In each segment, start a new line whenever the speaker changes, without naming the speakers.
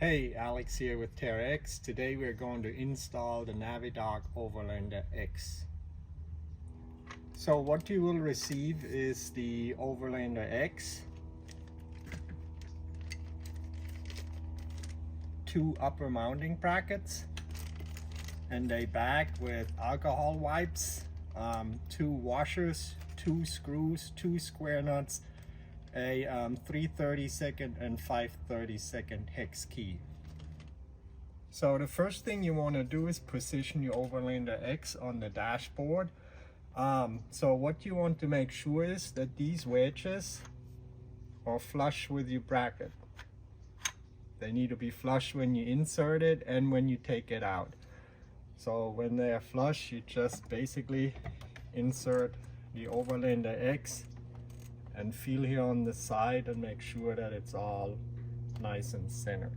Hey, Alex here with Terra. Today we're going to install the NAVIDOK Overlander X. So what you will receive is the Overlander X, two upper mounting brackets, and a bag with alcohol wipes, two washers, two screws, two square nuts, a 3/32 and 5/32 hex key. So the first thing you want to do is position your Overlander X on the dashboard. So what you want to make sure is that these wedges are flush with your bracket. They need to be flush when you insert it and when you take it out. So when they are flush, you just basically insert the Overlander X and feel here on the side and make sure that it's all nice and centered.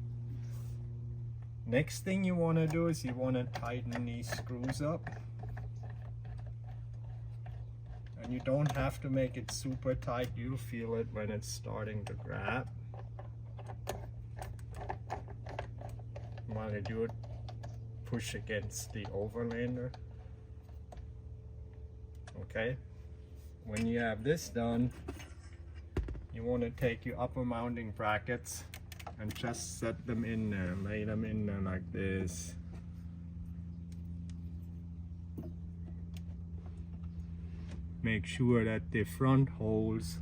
Next thing you want to do is you want to tighten these screws up. And you don't have to make it super tight, you'll feel it when it's starting to grab. While you do it, push against the Overlander. Okay, when you have this done, you want to take your upper mounting brackets and just set them in there, lay them in there like this. Make sure that the front holes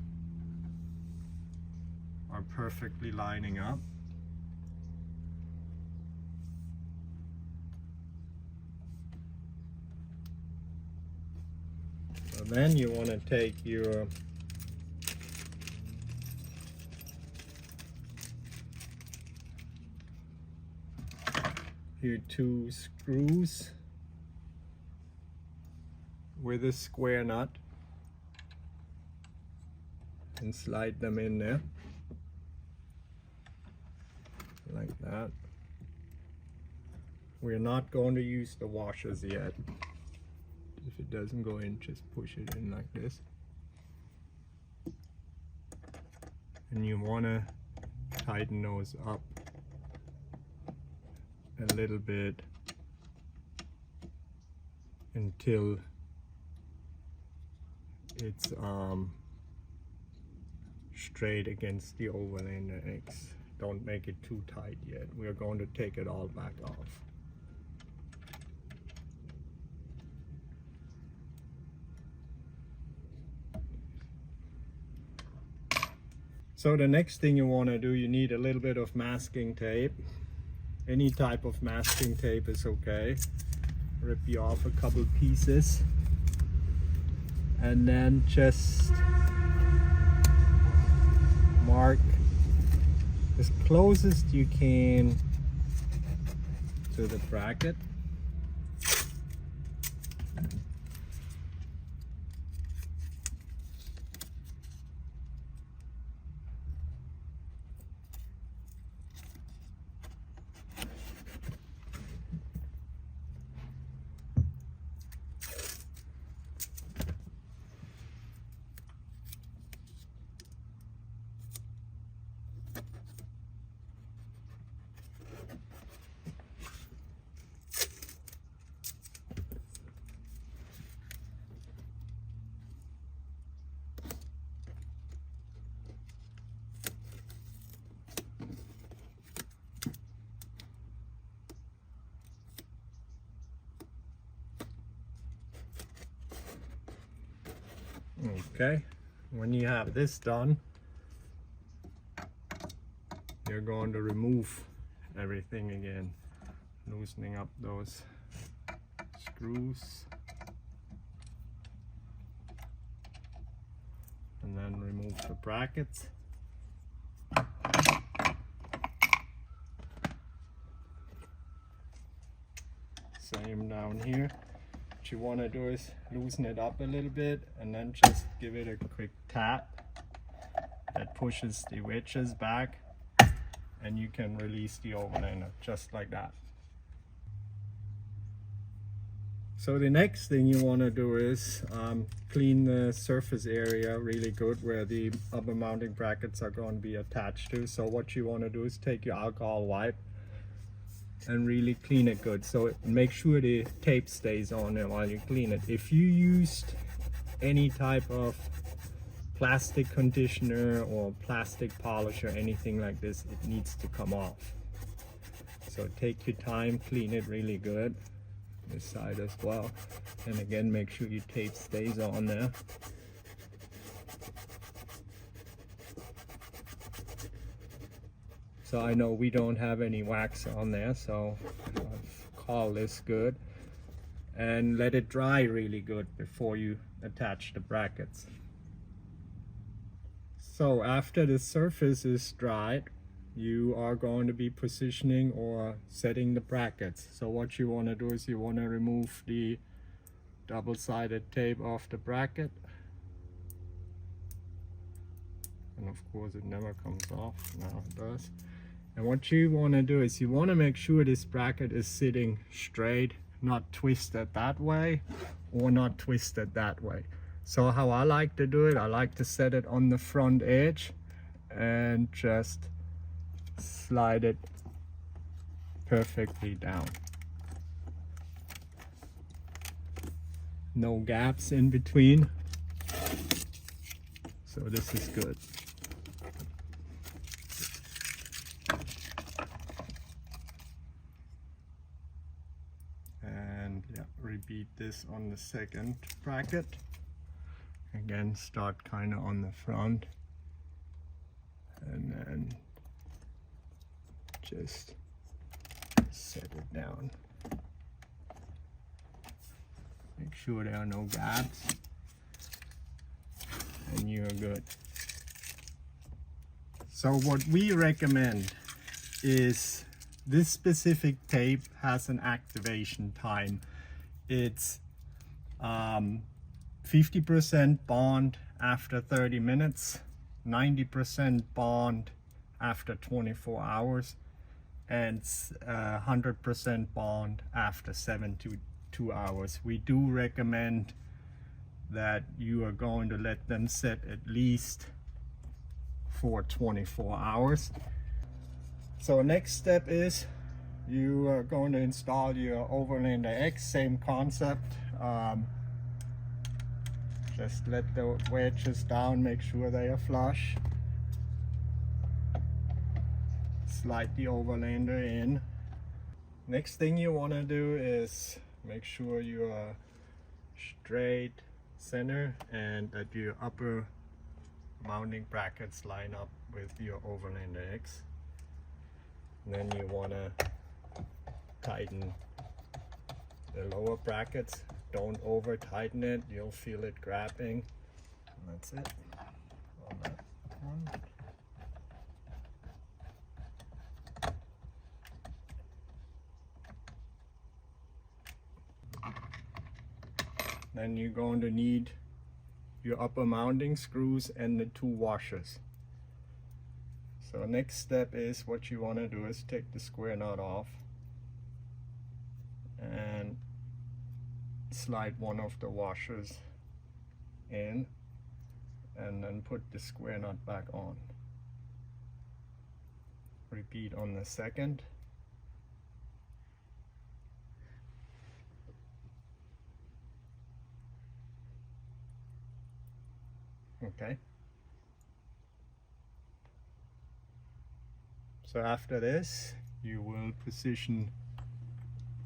are perfectly lining up. So then you want to take your two screws with a square nut and slide them in there like that. We're not going to use the washers yet. If it doesn't go in, just push it in like this. And you want to tighten those up a little bit until it's straight against the Overlander X. Don't make it too tight yet. We're going to take it all back off. So the next thing you want to do, you need a little bit of masking tape. Any type of masking tape is okay. Rip you off a couple pieces and then just mark as close as you can to the bracket. Okay, when you have this done, you're going to remove everything again, loosening up those screws, and then remove the brackets. Same down here. What you want to do is loosen it up a little bit and then just give it a quick tap that pushes the wedges back, and you can release the Overlander just like that. So the next thing you want to do is clean the surface area really good where the upper mounting brackets are going to be attached to. So what you want to do is take your alcohol wipe and really clean it good. So make sure the tape stays on there while you clean it. If you used any type of plastic conditioner or plastic polish or anything like this, it needs to come off. So take your time, clean it really good. This side as well. And again, make sure your tape stays on there. So I know we don't have any wax on there, so I'll call this good. And let it dry really good before you attach the brackets. So after the surface is dried, you are going to be positioning or setting the brackets. So what you want to do is you want to remove the double-sided tape off the bracket. And of course it never comes off, now it does. And what you want to do is you want to make sure this bracket is sitting straight, not twisted that way or not twisted that way. So how I like to do it, I like to set it on the front edge and just slide it perfectly down. No gaps in between. So this is good. And yeah, repeat this on the second bracket. Again, start kind of on the front and then just set it down. Make sure there are no gaps and you're good. So what we recommend is this specific tape has an activation time. It's 50% bond after 30 minutes, 90% bond after 24 hours, and 100% bond after 72 hours. We do recommend that you are going to let them set at least for 24 hours. So next step is you are going to install your Overlander X, same concept. Just let the wedges down, make sure they are flush. Slide the Overlander in. Next thing you want to do is make sure you are straight center and that your upper mounting brackets line up with your Overlander X. And then you want to tighten the lower brackets. Don't over tighten it, you'll feel it grabbing. And that's it on that one. Then you're going to need your upper mounting screws and the 2 washers. So next step is what you want to do is take the square nut off and slide one of the washers in and then put the square nut back on. Repeat on the second. Okay. So after this, you will position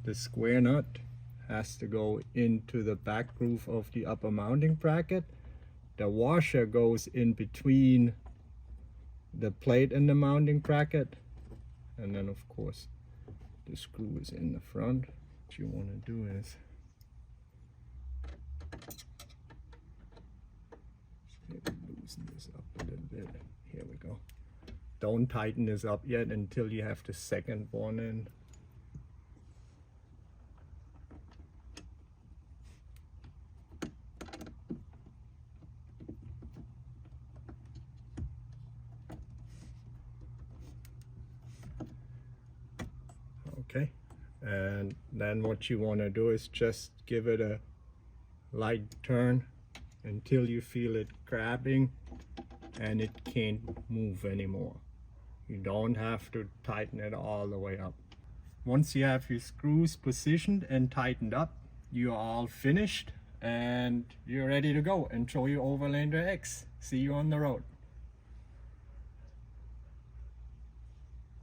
the square nut. Has to go into the back groove of the upper mounting bracket. The washer goes in between the plate and the mounting bracket, and then of course the screw is in the front. What you want to do is maybe loosen this up a little bit. Here we go. Don't tighten this up yet until you have the second one in. Okay, and then what you want to do is just give it a light turn until you feel it grabbing and it can't move anymore. You don't have to tighten it all the way up. Once you have your screws positioned and tightened up, you're all finished and you're ready to go. Enjoy your Overlander X. See you on the road.